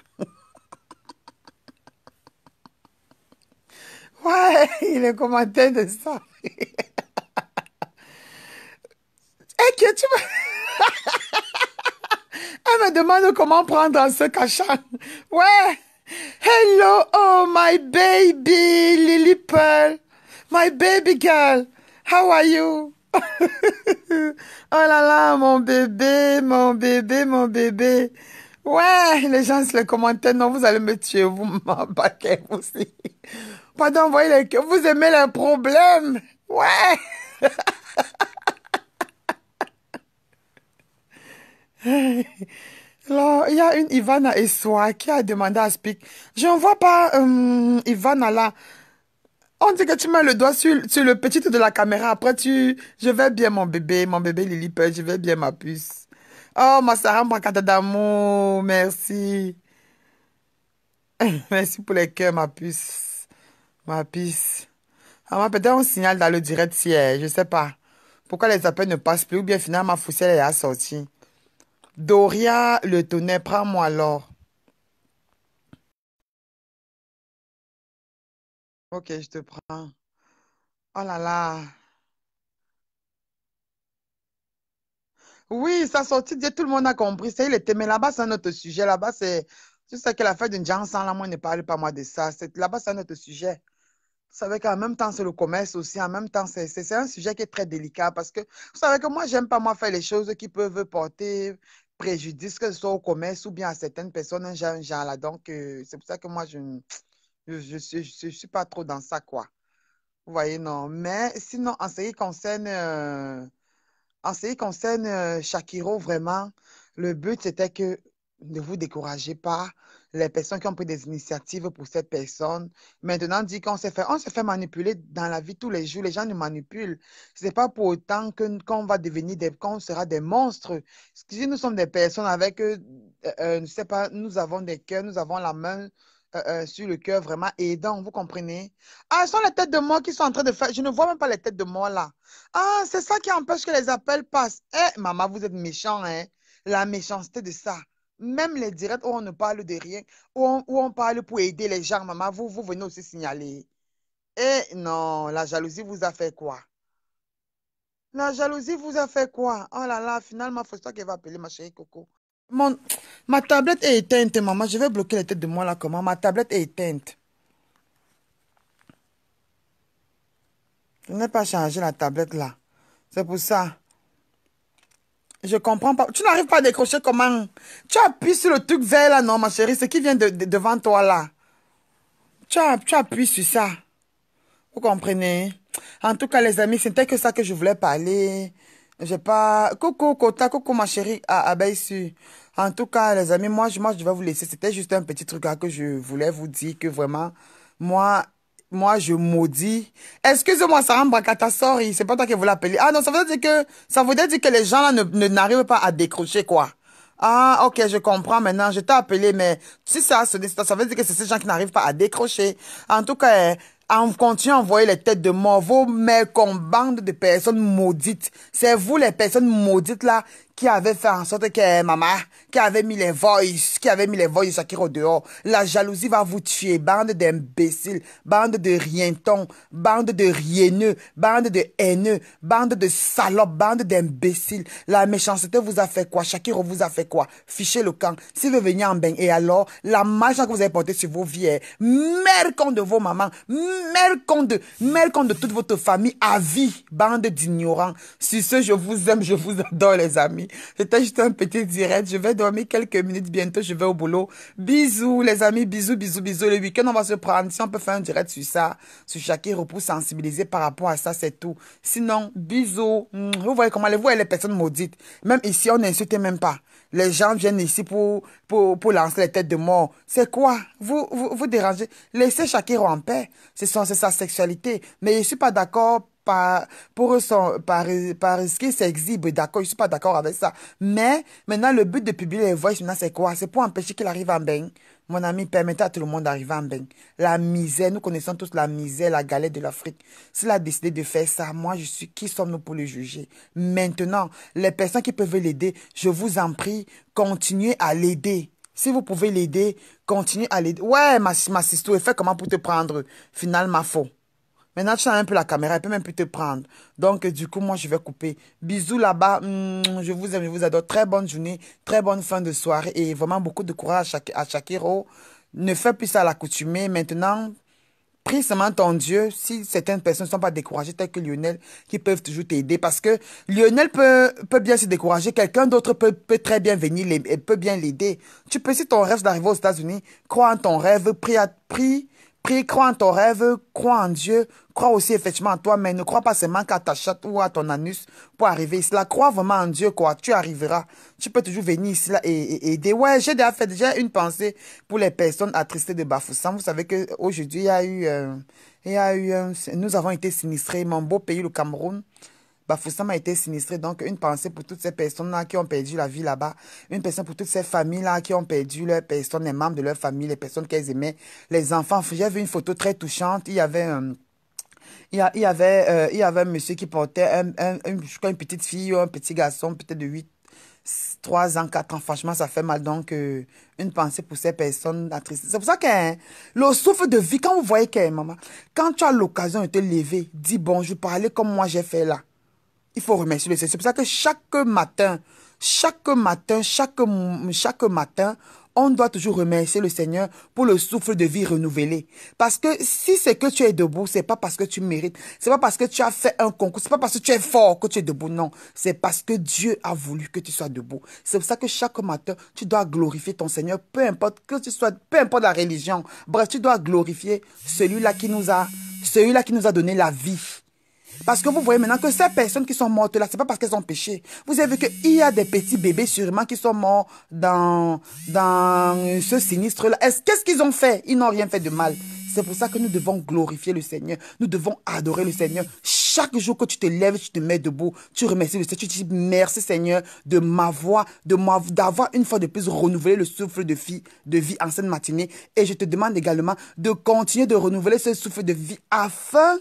Ouais, il est commenté de ça. Et que tu me... Elle me demande comment prendre en se cachant. Ouais. Hello, oh my baby, Lily Pearl. My baby girl. How are you? Oh là là, mon bébé, mon bébé, mon bébé. Ouais, les gens se le commentaient. Non, vous allez me tuer, vous m'embarquez aussi. pas d'envoyer les cœurs. Vous aimez les problèmes. Ouais. Alors, il y a une Ivana Essoa qui a demandé à Speak. Je ne vois pas Ivana là. On dit que tu mets le doigt sur le petit de la caméra. Après, je vais bien mon bébé Liliput, je vais bien ma puce. Oh, ma Sarah Mbrakata d'amour, merci. Merci pour les cœurs, ma puce. Ma puce. Ah, peut-être on signale dans le direct si, je sais pas. Pourquoi les appels ne passent plus ou bien finalement ma Fousselle est assortie. Doria, le tonnerre, prends-moi alors. Ok, je te prends. Oh là là. Oui, ça sortit, tout le monde a compris. Ça, il était, mais là-bas, c'est un autre sujet. Là-bas, c'est. Tu sais que la fête d'une Jansan, là, moi, ne parle pas moi de ça. Là-bas, c'est un autre sujet. Vous savez qu'en même temps, c'est le commerce aussi. En même temps, c'est un sujet qui est très délicat parce que vous savez que moi, j'aime pas moi faire les choses qui peuvent porter préjudice, que ce soit au commerce ou bien à certaines personnes, un genre là. Donc, c'est pour ça que moi, je suis pas trop dans ça, quoi. Vous voyez, non. Mais sinon, en ce qui concerne Shakiro, vraiment, le but c'était que ne vous découragez pas. Les personnes qui ont pris des initiatives pour cette personne, maintenant dit on se fait manipuler dans la vie tous les jours. Les gens nous manipulent. Ce n'est pas pour autant qu'on va devenir qu'on sera des monstres. Si nous sommes des personnes avec, je ne sais pas, nous avons des cœurs, nous avons la main sur le cœur vraiment aidant, vous comprenez? Ah, ce sont les têtes de mort qui sont en train de faire. Je ne vois même pas les têtes de mort là. Ah, c'est ça qui empêche que les appels passent. Eh, maman, vous êtes méchant, hein? La méchanceté de ça. Même les directs où on ne parle de rien, où on parle pour aider les gens, maman, vous venez aussi signaler. Eh, non, la jalousie vous a fait quoi? La jalousie vous a fait quoi? Oh là là, finalement, c'est toi qui va appeler ma chérie Coco. Mon, ma tablette est éteinte, maman. Je vais bloquer les têtes de moi là, comment? Ma tablette est éteinte. Je n'ai pas changé la tablette là. C'est pour ça. Je comprends pas. Tu n'arrives pas à décrocher comment? Tu appuies sur le truc vert là, non, ma chérie, ce qui vient devant toi là. Tu appuies sur ça. Vous comprenez? En tout cas, les amis, c'était que ça que je voulais parler. J'ai pas... Coucou, Kota, coucou, ma chérie. Ah, ben, ici. En tout cas, les amis, moi, je vais vous laisser. C'était juste un petit truc là que je voulais vous dire que vraiment, moi, je maudis. Excusez-moi, Sarah Mbrakata, sorry. C'est pas toi qui voulais appeler. Ah non, ça veut dire que les gens là n'arrivent pas à décrocher, quoi. Ah, ok, je comprends maintenant. Je t'ai appelé, mais si ça se dit, ça veut dire que c'est ces gens qui n'arrivent pas à décrocher. En tout cas, on continue à envoyer les têtes de mort. Vos mères comme bande de personnes maudites. C'est vous les personnes maudites là qui avez fait en sorte que maman, qui avait mis les voices de Shakira dehors. La jalousie va vous tuer. Bande d'imbéciles, bande de rientons, bande de rieneux, bande de haineux, bande de salopes, bande d'imbéciles. La méchanceté vous a fait quoi? Shakira vous a fait quoi? Fichez le camp. Si vous venez en bain, et alors, la marche que vous avez portée sur vos vies, mère compte de vos mamans, mère compte de toute votre famille à vie, bande d'ignorants. Sur ce, je vous aime, je vous adore les amis. C'était juste un petit direct. Je vais dormir quelques minutes. Bientôt, je vais au boulot. Bisous, les amis. Bisous, bisous, bisous. Le week-end, on va se prendre. Si on peut faire un direct sur ça, sur Shakira pour sensibiliser par rapport à ça, c'est tout. Sinon, bisous. Vous voyez comment vous voyez les personnes maudites. Même ici, on n'insulte même pas. Les gens viennent ici pour lancer les têtes de mort. C'est quoi? Vous dérangez. Laissez Shakira en paix. C'est sa sexualité. Mais je ne suis pas d'accord par ce qui s'exhibe, d'accord, je suis pas d'accord avec ça. Mais maintenant, le but de publier les voices, maintenant, c'est quoi? C'est pour empêcher qu'il arrive en bain. Mon ami, permettez à tout le monde d'arriver en bain. La misère, nous connaissons tous la misère, la galère de l'Afrique. S'il a décidé de faire ça, moi, qui sommes-nous pour le juger? Maintenant, les personnes qui peuvent l'aider, je vous en prie, continuez à l'aider. Si vous pouvez l'aider, continuez à l'aider. Ouais, ma sister, fais comment pour te prendre? Finalement, faux. Maintenant, tu as un peu la caméra, elle peut même plus te prendre. Donc, du coup, moi, je vais couper. Bisous là-bas. Je vous aime, je vous adore. Très bonne journée, très bonne fin de soirée et vraiment beaucoup de courage à Shakira. Ne fais plus ça à l'accoutumée. Maintenant, prie seulement ton Dieu si certaines personnes ne sont pas découragées, telles que Lionel, qui peuvent toujours t'aider. Parce que Lionel peut bien se décourager. Quelqu'un d'autre peut très bien venir, peut bien l'aider. Tu peux, si ton rêve d'arriver aux États-Unis, crois en ton rêve, prie Prie, crois en ton rêve, crois en Dieu, crois aussi effectivement en toi, mais ne crois pas seulement qu'à ta chatte ou à ton anus pour arriver ici là. Crois vraiment en Dieu, quoi. Tu arriveras. Tu peux toujours venir ici là et aider. Ouais, j'ai déjà fait déjà une pensée pour les personnes attristées de Bafoussam. Vous savez qu'aujourd'hui, nous avons été sinistrés, mon beau pays, le Cameroun. Bafoussam a été sinistré, donc une pensée pour toutes ces personnes-là qui ont perdu la vie là-bas, une personne pour toutes ces familles-là qui ont perdu leurs personnes, les membres de leur famille, les personnes qu'elles aimaient, les enfants. J'ai vu une photo très touchante, il y avait il y avait un monsieur qui portait je crois une petite fille ou un petit garçon, peut-être de 3 ans, 4 ans. Franchement, ça fait mal. Donc, une pensée pour ces personnes attristes. C'est pour ça que le souffle de vie, quand vous voyez que, maman, quand tu as l'occasion de te lever, dis bonjour, parler comme moi j'ai fait là. Il faut remercier le Seigneur. C'est pour ça que chaque matin, on doit toujours remercier le Seigneur pour le souffle de vie renouvelé. Parce que si c'est que tu es debout, c'est pas parce que tu mérites. C'est pas parce que tu as fait un concours. C'est pas parce que tu es fort que tu es debout. Non. C'est parce que Dieu a voulu que tu sois debout. C'est pour ça que chaque matin, tu dois glorifier ton Seigneur. Peu importe que tu sois, peu importe la religion. Bref, tu dois glorifier celui-là qui nous a donné la vie. Parce que vous voyez maintenant que ces personnes qui sont mortes là, c'est pas parce qu'elles ont péché. Vous avez vu qu'il y a des petits bébés sûrement qui sont morts dans ce sinistre-là. Qu'est-ce qu'ils ont fait? Ils n'ont rien fait de mal. C'est pour ça que nous devons glorifier le Seigneur. Nous devons adorer le Seigneur. Chaque jour que tu te lèves, tu te mets debout, tu remercies le Seigneur. Tu dis merci Seigneur d'avoir une fois de plus renouvelé le souffle de vie en cette matinée. Et je te demande également de continuer de renouveler ce souffle de vie afin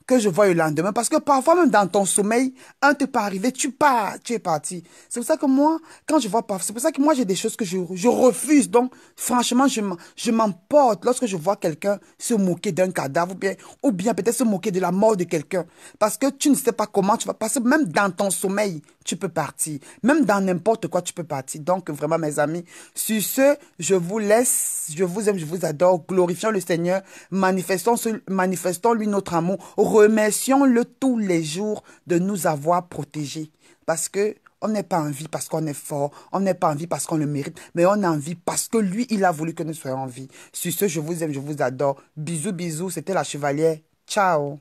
que je vois le lendemain. Parce que parfois, même dans ton sommeil, un te peut arriver, tu pars, tu es parti. C'est pour ça que moi, quand je vois pas, c'est pour ça que moi, j'ai des choses que je refuse. Donc, franchement, je m'emporte lorsque je vois quelqu'un se moquer d'un cadavre ou bien peut-être se moquer de la mort de quelqu'un. Parce que tu ne sais pas comment tu vas passer. Même dans ton sommeil, tu peux partir. Même dans n'importe quoi, tu peux partir. Donc, vraiment, mes amis, sur ce, je vous laisse. Je vous aime, je vous adore. Glorifions le Seigneur. Manifestons-lui notre amour. Remercions-le tous les jours de nous avoir protégés. Parce que on n'est pas en vie parce qu'on est fort. On n'est pas en vie parce qu'on le mérite. Mais on est en vie parce que lui, il a voulu que nous soyons en vie. Sur ce, je vous aime, je vous adore. Bisous, bisous. C'était la Chevalière. Ciao.